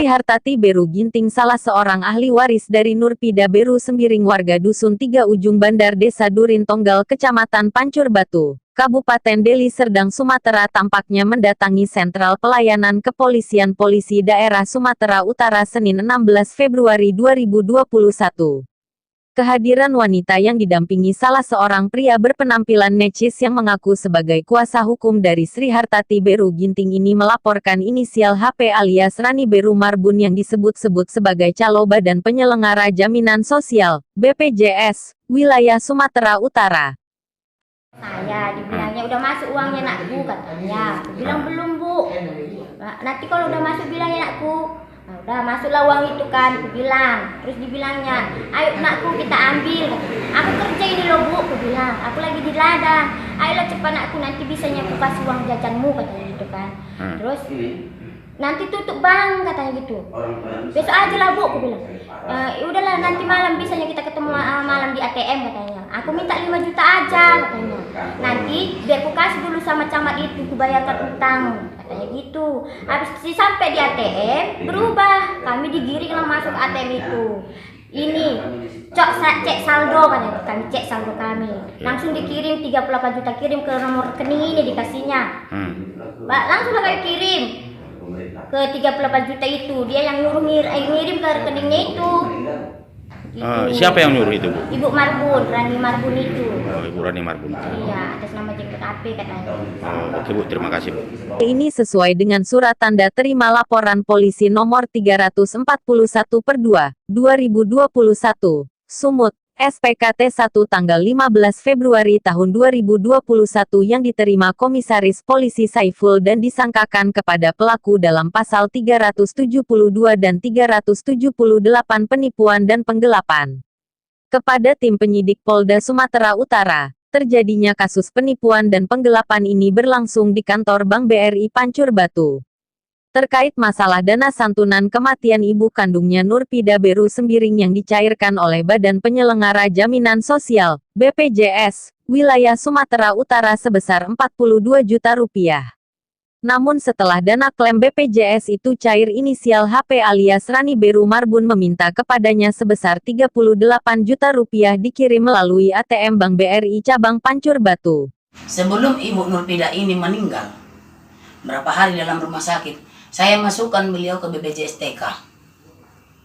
Hartati Beru Ginting, salah seorang ahli waris dari Nurpida Beru Sembiring, warga Dusun 3 Ujung Bandar, Desa Durin Tonggal, Kecamatan Pancur Batu, Kabupaten Deli Serdang, Sumatera, tampaknya mendatangi Sentral Pelayanan Kepolisian Polisi Daerah Sumatera Utara Senin 16 Februari 2021. Kehadiran wanita yang didampingi salah seorang pria berpenampilan necis yang mengaku sebagai kuasa hukum dari Sri Hartati Beru Ginting ini melaporkan inisial HP alias Rani Beru Marbun yang disebut-sebut sebagai calo Badan Penyelenggara Jaminan Sosial, BPJS, wilayah Sumatera Utara. Saya dibilangnya udah masuk uangnya nakku, katanya. Aku bilang belum, Bu. Nanti kalau udah masuk bilangnya nakku. Nah, udah masuklah uang itu kan, aku bilang. Terus dibilangnya, ayo nakku kita ambil. Aku kerja ini loh, Bu, aku bilang. Aku lagi di ladang. Ayolah cepat nakku, nanti bisanya aku kasih uang jajanmu, katanya gitu kan. Terus nanti tutup bang, katanya gitu. Besok aja lah, Bu, aku bilang. Udahlah, nanti malam bisanya kita ketemu malam di ATM, katanya. Aku minta 5 juta aja, katanya. Nanti biar aku kasih dulu sama camat itu, aku bayarkan utang, katanya gitu. Habis sampai di ATM berubah, kami digiring lah masuk ke ATM itu. Ini cek saldo, kan kami cek saldo kami, langsung dikirim 38 juta, kirim ke nomor rekening ini dikasihnya. Langsung lah kami kirim ke 38 juta itu, dia yang nyuruh ngirim ke rekeningnya itu. Gitu. Siapa yang nyuruh itu, Bu? Ibu Marbun, Rani Marbun itu. Oh, Ibu Rani Marbun. Iya, atas nama jenggot AP katanya. Oke, Bu, terima kasih, Bu. Ini sesuai dengan surat tanda terima laporan polisi nomor 341/2, 2021, Sumut, SPKT 1 tanggal 15 Februari tahun 2021 yang diterima Komisaris Polisi Saiful dan disangkakan kepada pelaku dalam pasal 372 dan 378 penipuan dan penggelapan. Kepada tim penyidik Polda Sumatera Utara, terjadinya kasus penipuan dan penggelapan ini berlangsung di kantor Bank BRI Pancur Batu. Terkait masalah dana santunan kematian ibu kandungnya Nurpida Beru Sembiring yang dicairkan oleh Badan Penyelenggara Jaminan Sosial, BPJS, wilayah Sumatera Utara sebesar 42 juta rupiah. Namun setelah dana klaim BPJS itu cair, inisial HP alias Rani Beru Marbun meminta kepadanya sebesar 38 juta rupiah dikirim melalui ATM Bank BRI Cabang Pancur Batu. Sebelum Ibu Nurpida ini meninggal, berapa hari dalam rumah sakit, saya masukkan beliau ke BPJS TK.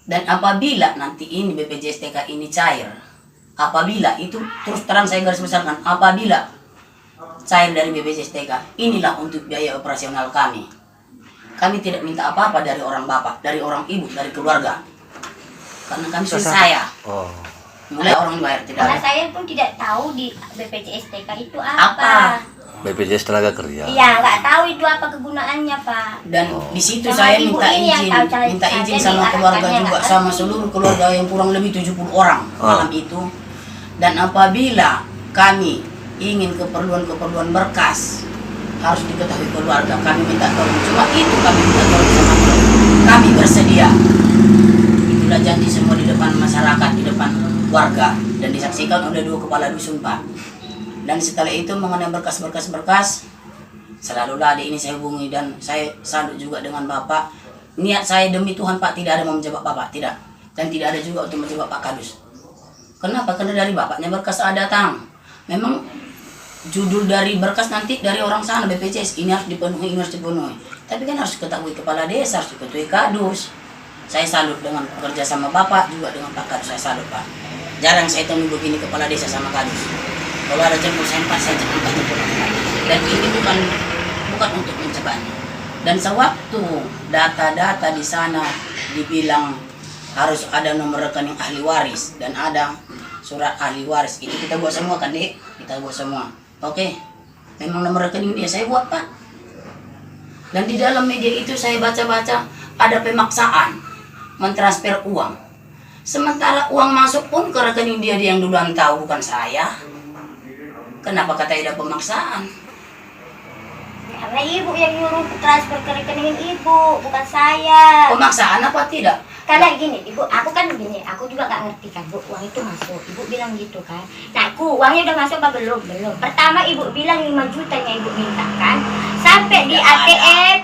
Dan apabila nanti ini BPJS TK ini cair, apabila itu terus terang saya garis besarkan, apabila cair dari BPJS TK, inilah untuk biaya operasional kami. Kami tidak minta apa-apa dari orang bapak, dari orang ibu, dari keluarga. Karena kami sudah saya. Mulai orang bayar tidak Karena ada. saya pun tidak tahu di BPJS TK itu apa. BPJS Tenaga Kerja. Iya, nggak tahu itu apa kegunaannya, Pak. Dan di situ Sama saya ibu minta ini yang izin, tahu cara minta saja izin sama keluarga diarahkannya, juga, nggak sama ngerti. seluruh keluarga yang kurang lebih 70 orang malam itu. Dan apabila kami ingin keperluan berkas, harus diketahui keluarga, kami minta tolong. Cuma itu kami minta tolong sama keluarga. Kami bersedia. Itulah janji semua di depan masyarakat, di depan warga, dan disaksikan oleh 2 kepala dusun, Pak. Dan setelah itu mengenai berkas, selalulah adik ini saya hubungi dan saya salut juga dengan Bapak. Niat saya demi Tuhan, Pak, tidak ada mau menjebak Bapak, tidak. Dan tidak ada juga untuk menjebak Pak Kadus. Kenapa? Karena dari Bapaknya berkas ada datang. Memang judul dari berkas nanti dari orang sana BPJS, ini harus dipenuhi, ini harus dipenuhi. Tapi kan harus diketahui kepala desa, harus diketahui Kadus. Saya salut dengan bekerja sama Bapak, juga dengan Pak Kadus, saya salut, Pak. Jarang saya temui begini kepala desa sama Kadus. Kalau ada jemput saya cepat jemput. Dan ini bukan untuk mencobanya. Dan sewaktu data-data di sana dibilang harus ada nomor rekening ahli waris dan ada surat ahli waris, itu kita buat semua kan, Dek? Kita buat semua. Oke. Memang nomor rekening dia saya buat, Pak. Dan di dalam media itu saya baca-baca ada pemaksaan mentransfer uang. Sementara uang masuk pun ke rekening dia yang duluan tahu, bukan saya. Kenapa katanya ada pemaksaan? Karena ibu yang nyuruh transfer ke rekening ibu, bukan saya. Pemaksaan apa tidak? Karena gini, ibu, aku kan gini, aku juga nggak ngerti kan, Bu, uang itu masuk. Ibu bilang gitu kan. Nah, uangnya udah masuk apa belum? Belum. Pertama ibu bilang 5 jutanya ibu minta kan. Sampai di Tidak ATM.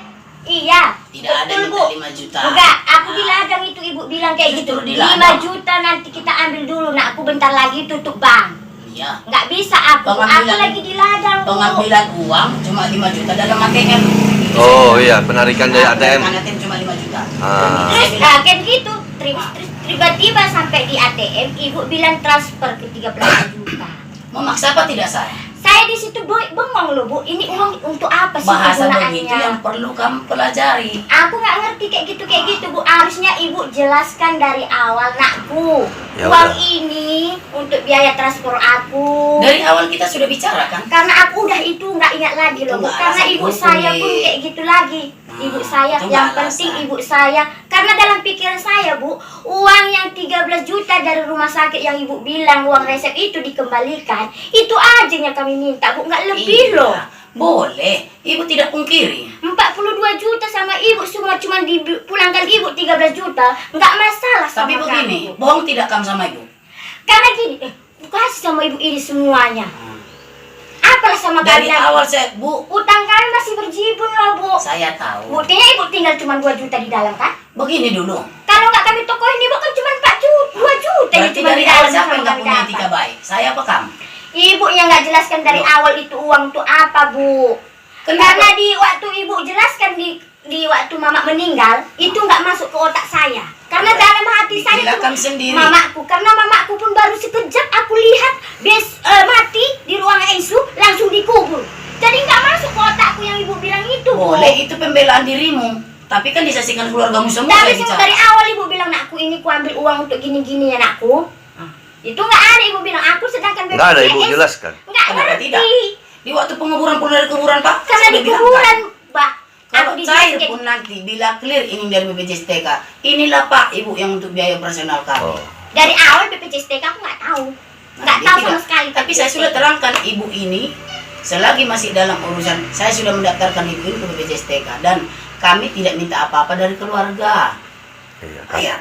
Iya. Tidak ada betul, minta Bu. 5 juta. Enggak, aku bilang kayak gitu, Justru 5 dilarang. juta nanti kita ambil dulu, nak aku bentar lagi tutup bank. Iya. Nggak bisa aku lagi di ladang. Bu. Pengambilan uang cuma 5 juta dalam ATM. Oh iya, penarikan dari ATM. Penarikan ATM cuma 5 juta. Ah. Terus kayak gitu, terus tiba-tiba sampai di ATM, ibu bilang transfer ke 13 juta. Memaksa apa tidak saya? Saya di situ bengong loh Bu, ini uang untuk apa sih Bahasa kegunaannya? begitu yang perlu kamu pelajari. Aku nggak ngerti kayak gitu Bu. Harusnya ibu jelaskan dari awal nakku. Ya Uang udah. ini untuk biaya transfer aku. Dari awal kita sudah bicara kan? Karena aku udah itu nggak ingat lagi Itu loh Bu. nggak Karena alasan ibu hukum, saya Dik. pun kayak gitu lagi. Ibu saya itu yang nggak penting alasan. ibu saya. Karena dalam pikiran saya Bu, uang yang 13 juta dari rumah sakit yang ibu bilang uang resep itu dikembalikan, itu aja yang kami minta Bu, nggak lebih Iya, loh. Boleh, ibu tidak pungkiri. 42 juta sama ibu semua cuma dipulangkan ibu 13 juta, nggak masalah sama Tapi begini, kami. bohong tidak kamu sama ibu. Karena gini, kasih sama ibu ini semuanya. Apalah sama Dari kalian? awal saya, Bu, Utang kami masih berjibun loh Bu. saya tahu. Buktinya ibu tinggal cuma 2 juta di dalam kan? Begini dulu. Kalau nggak kami tokohin ibu kan cuma 4 juta, 2 juta ini Berarti cuma dari di awal dalam siapa yang yang nggak kami punya dapat. etika baik? Saya apa kamu? Ibu yang nggak jelaskan dari awal itu uang tuh apa Bu? Karena di waktu ibu jelaskan di waktu mama meninggal itu nggak masuk ke otak saya. Karena dalam hati saya Silakan itu sendiri. mamaku, karena mamaku pun baru sekejap aku lihat mati di ruang ICU langsung dikubur. Jadi nggak masuk ke otakku yang ibu bilang itu. Bu. Boleh, itu pembelaan dirimu. Tapi kan disaksikan keluargamu semua. Tapi saya bicara. dari awal ibu bilang nakku ini ku ambil uang untuk gini-gini ya nakku. Itu nggak ada ibu bilang aku sedangkan Nggak ada, ibu BPJS jelaskan. nggak Kenapa ngerti. tidak? Di waktu penguburan pun dari kuburan Pak. Karena saya di sudah bilang, kuburan, Pak. Pak. Kalau Aku cair dijelasin pun nanti bila clear ini dari BPJS TK, inilah Pak Ibu yang untuk biaya operasional kami. Oh. dari awal BPJS TK aku nggak tahu. Nggak dia tahu tidak. sama sekali. Tapi saya sudah terangkan ibu ini selagi masih dalam urusan, saya sudah mendaftarkan ibu ini ke BPJS TK dan kami tidak minta apa-apa dari keluarga. Iya kan. Iya.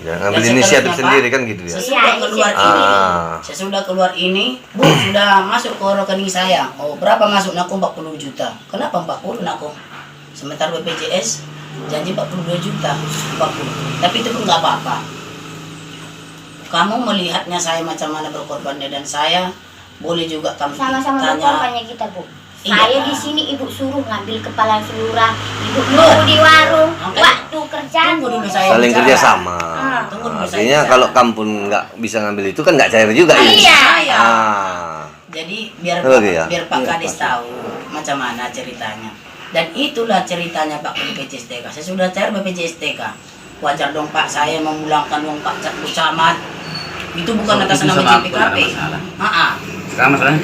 Jangan ambil Dan inisiatif seterusnya, sendiri Pak, kan gitu ya. Sesudah Iya, keluar inisiatif. ini, Ah. sesudah keluar ini, Bu sudah masuk ke rekening saya. Oh, berapa masuk naku? 40 juta. Kenapa 40 naku? Sementara BPJS janji 42 juta, 40. Tapi itu pun nggak apa-apa. Kamu melihatnya saya macam mana berkorbannya dan saya boleh juga kamu Sama-sama tanya. berkorbannya kita Bu. Iya. Saya di sini ibu suruh ngambil kepala lurah, ibu Loh. nunggu di warung, Makanya, waktu kerjaan tunggu dulu Bu. saya Saling bicara. kerja sama. Tunggu dulu, saya Artinya bicara. kalau kamu pun nggak bisa ngambil itu kan nggak cair juga ya. Iya. Saya. Jadi biar Oke, ya. biar Pak Iya, Kades tahu macam mana ceritanya. Dan itulah ceritanya Pak BPJS TK. Saya sudah cair BPJS TK. Wajar dong Pak saya memulangkan uang Pak Camat. Itu bukan Oh, atas itu nama sama aku, nggak ada JPKP. masalah. Sekarang masalahnya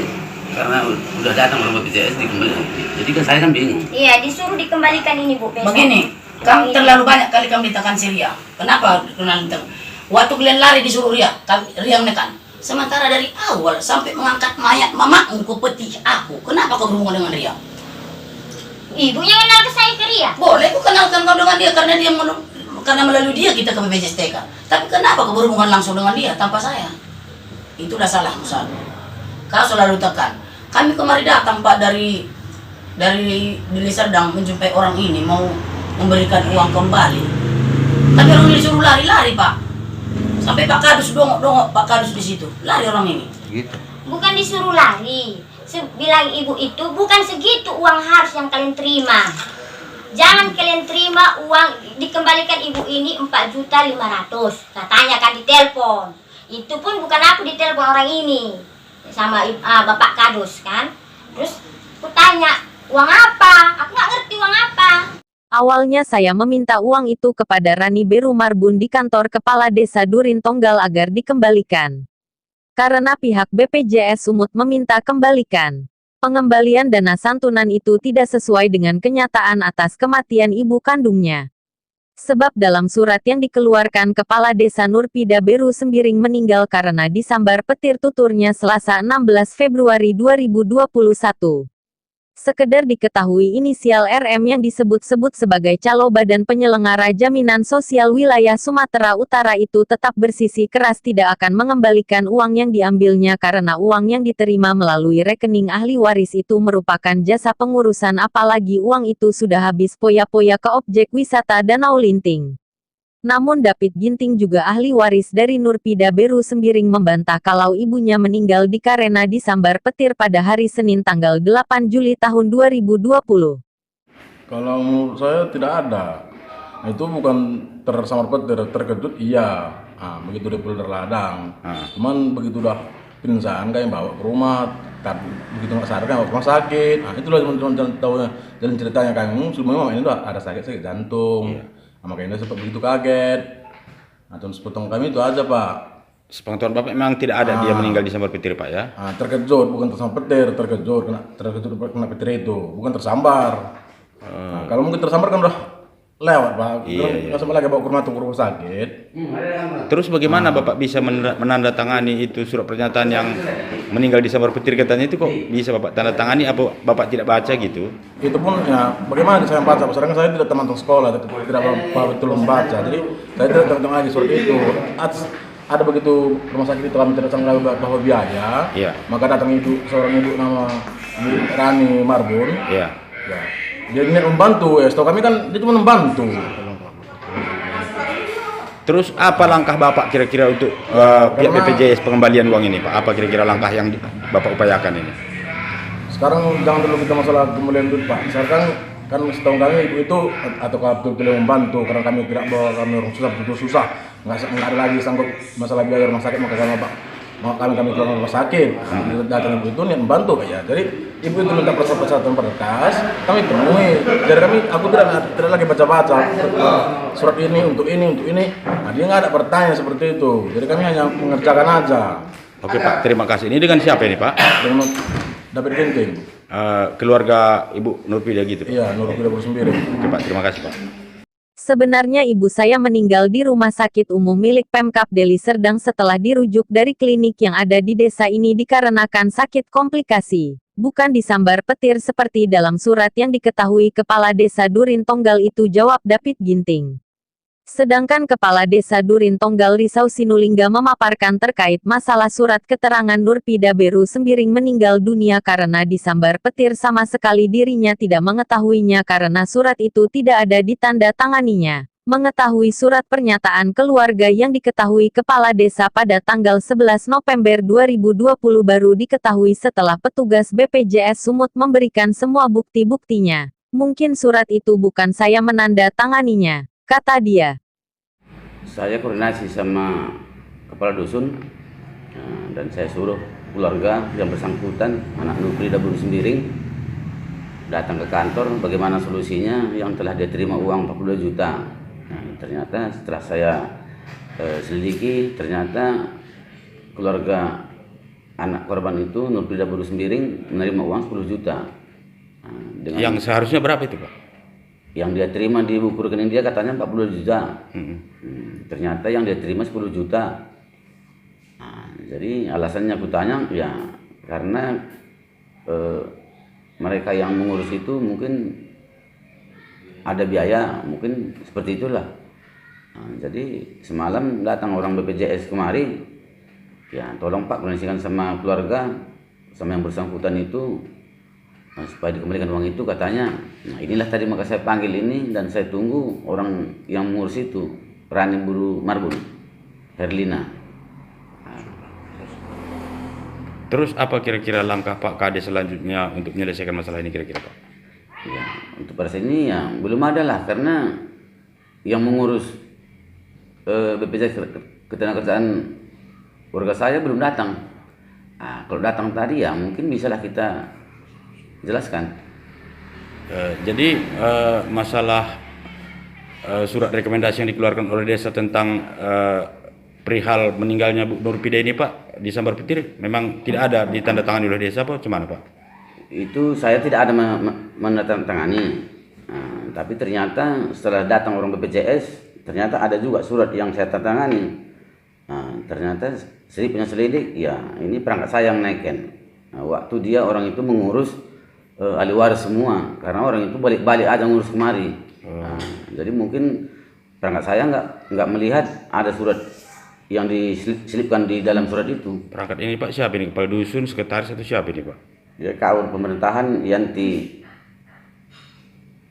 karena udah datang orang BPJS dikembalikan. Jadi kan saya kan bingung. Iya, disuruh dikembalikan ini Bu besok. Begini, kamu terlalu banyak kali kamu ditekan si Ria. Kenapa kenal ditekan? Waktu kalian lari disuruh Ria, Ria menekan. Sementara dari awal sampai mengangkat mayat mamaku ke peti aku. Kenapa kau berhubungan dengan Ria? Ibunya kenal ke saya ke Ria. Boleh ku kenalkan kau dengan dia karena karena melalui dia kita ke BPJS TK. Tapi kenapa kau berhubungan langsung dengan dia tanpa saya? Itulah salahmu Sal. Kau selalu tekan. Kami kemarin datang Pak dari Deli Serdang menjumpai orang ini mau memberikan uang kembali. Tapi orang ini disuruh lari-lari Pak. Sampai Pak Kadus dongok Pak Kadus di situ. Lari orang ini. Gitu. Bukan disuruh lari. Bilang ibu itu bukan segitu uang harus yang kalian terima. Jangan kalian terima uang dikembalikan ibu ini 4.500.000 katanya kan di telepon. Itu pun bukan aku ditelepon orang ini sama Bapak Kadus kan. Terus aku tanya uang apa? Aku nggak ngerti uang apa. Awalnya saya meminta uang itu kepada Rani Beru Marbun di kantor Kepala Desa Durin Tonggal agar dikembalikan. Karena pihak BPJS Sumut meminta kembalikan. Pengembalian dana santunan itu tidak sesuai dengan kenyataan atas kematian ibu kandungnya. Sebab dalam surat yang dikeluarkan Kepala Desa Nurpida Beru Sembiring meninggal karena disambar petir tuturnya Selasa 16 Februari 2021. Sekedar diketahui inisial RM yang disebut-sebut sebagai calo Badan Penyelenggara Jaminan Sosial Wilayah Sumatera Utara itu tetap bersisi keras tidak akan mengembalikan uang yang diambilnya karena uang yang diterima melalui rekening ahli waris itu merupakan jasa pengurusan apalagi uang itu sudah habis poya-poya ke objek wisata Danau Linting. Namun David Ginting juga ahli waris dari Nurpida Beru Sembiring membantah kalau ibunya meninggal karena disambar petir pada hari Senin tanggal 8 Juli tahun 2020. Kalau menurut saya tidak ada. Itu bukan tersambar petir, terkejut iya. Nah, begitu dia pulang dari ladang. Cuman begitu udah pingsan kayak bawa ke rumah, begitu nggak sadar kan bawa ke rumah sakit. Nah, itulah jalan tahunya, jalan ceritanya kayak sebelumnya ini udah ada sakit jantung. Nah, makanya dia sempat begitu kaget. Nah, terus sepotong kami itu aja Pak. Sepengetahuan Bapak memang tidak ada dia meninggal disambar petir Pak ya? Nah, terkejut, bukan tersambar petir, terkejut kena petir itu, bukan tersambar. Nah, kalau mungkin tersambar kan udah lewat Pak, nggak sampai lagi bawa ke rumah sakit. Terus bagaimana Bapak bisa menandatangani itu surat pernyataan yang meninggal disambar petir katanya itu kok bisa Bapak tanda tangani? Apa Bapak tidak baca gitu? Itu pun ya bagaimana saya baca, sekarang saya tidak teman sekolah, tidak betul membaca, jadi saya tidak terhitung lagi surat itu. Ada begitu rumah sakit itu kami tidak sangka bahwa biaya, maka datang seorang ibu nama Rani Marbun. Ya. Dia niat membantu, setahu kami kan dia cuma membantu. Terus apa langkah Bapak kira-kira untuk pihak BPJS pengembalian uang ini Pak? Apa kira-kira langkah yang Bapak upayakan ini? Sekarang jangan dulu kita masalah pembelian duit Pak. Sekarang kan setahu kami ibu itu atau betul-betul membantu karena kami tidak bawa, kami orang susah, betul susah, nggak ada lagi sanggup masalah biaya rumah sakit, maka kami keluar rumah sakit. Datang ibu itu niat membantu ya. Jadi ibu itu minta persyaratan berkas, kami penuhi. Jadi aku tidak lagi baca-baca surat ini untuk ini. Nah, dia nggak ada bertanya seperti itu. Jadi kami hanya mengerjakan aja. Oke Pak, terima kasih. Ini dengan siapa ini Pak? Dengan David Ginting. Keluarga Ibu Nurpida gitu Pak? Iya, Nurpida Beru Sembiring. Oke Pak, terima kasih Pak. Sebenarnya ibu saya meninggal di rumah sakit umum milik Pemkab Deli Serdang setelah dirujuk dari klinik yang ada di desa ini dikarenakan sakit komplikasi. Bukan disambar petir seperti dalam surat yang diketahui Kepala Desa Durin Tonggal itu, jawab David Ginting. Sedangkan Kepala Desa Durin Tonggal Risau Sinulingga memaparkan terkait masalah surat keterangan Nurpida Beru Sembiring meninggal dunia karena disambar petir sama sekali dirinya tidak mengetahuinya karena surat itu tidak ada ditanda tanganinya. Mengetahui surat pernyataan keluarga yang diketahui Kepala Desa pada tanggal 11 November 2020 baru diketahui setelah petugas BPJS Sumut memberikan semua bukti-buktinya. Mungkin surat itu bukan saya menandatanganinya, kata dia. Saya koordinasi sama kepala dusun dan saya suruh keluarga yang bersangkutan, anak Nurpida Beru Sembiring, datang ke kantor bagaimana solusinya yang telah dia terima uang 42 juta. Nah, ternyata setelah saya selidiki, ternyata keluarga anak korban itu Nurpida Beru Sembiring menerima uang 10 juta. Nah, yang seharusnya berapa itu Pak? Yang dia terima di buku rekening dia katanya 40 juta. Ternyata yang dia terima 10 juta. Nah, jadi alasannya aku tanya ya karena mereka yang mengurus itu mungkin ada biaya, mungkin seperti itulah. Nah, jadi semalam datang orang BPJS kemari, ya tolong Pak koordinasikan sama keluarga, sama yang bersangkutan itu, supaya dikembalikan uang itu katanya. Nah inilah tadi maka saya panggil ini dan saya tunggu orang yang mengurus itu, Rani Marbun, Herlina. Terus apa kira-kira langkah Pak Kades selanjutnya untuk menyelesaikan masalah ini kira-kira Pak? Ya, untuk pada saat ini ya belum ada lah karena yang mengurus BPJS Ketenagakerjaan warga saya belum datang. Nah, kalau datang tadi ya mungkin bisalah kita jelaskan. Jadi masalah surat rekomendasi yang dikeluarkan oleh desa tentang perihal meninggalnya Bu Nurpida ini Pak disambar petir memang tidak ada ditandatangani oleh desa apa gimana Pak? Itu saya tidak ada menandatangani. Nah, tapi ternyata setelah datang orang BPJS ternyata ada juga surat yang saya tandatangani. Nah, ternyata saya punya selidik ya ini perangkat saya yang naikkan. Nah, waktu dia orang itu mengurus ahli waris semua karena orang itu balik-balik aja ngurus kemari. Nah, jadi mungkin perangkat saya nggak melihat ada surat yang diselipkan di dalam surat itu. Perangkat ini Pak siapa ini? Kepala dusun, sekretaris atau siapa ini Pak? Ya kawan pemerintahan Yanti.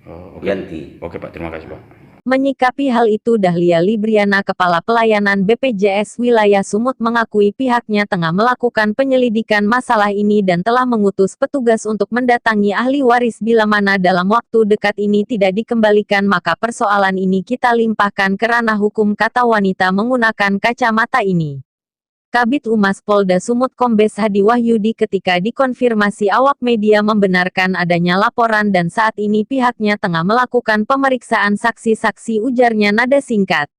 Oh, okay. Yanti. Oke Pak, terima kasih Pak. Menyikapi hal itu Dahlia Libriana Kepala Pelayanan BPJS Wilayah Sumut mengakui pihaknya tengah melakukan penyelidikan masalah ini dan telah mengutus petugas untuk mendatangi ahli waris bila mana dalam waktu dekat ini tidak dikembalikan maka persoalan ini kita limpahkan ke ranah hukum, kata wanita menggunakan kacamata ini. Kabid Humas Polda Sumut Kombes Hadi Wahyudi ketika dikonfirmasi awak media membenarkan adanya laporan dan saat ini pihaknya tengah melakukan pemeriksaan saksi-saksi, ujarnya nada singkat.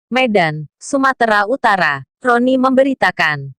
Medan, Sumatera Utara, Roni memberitakan.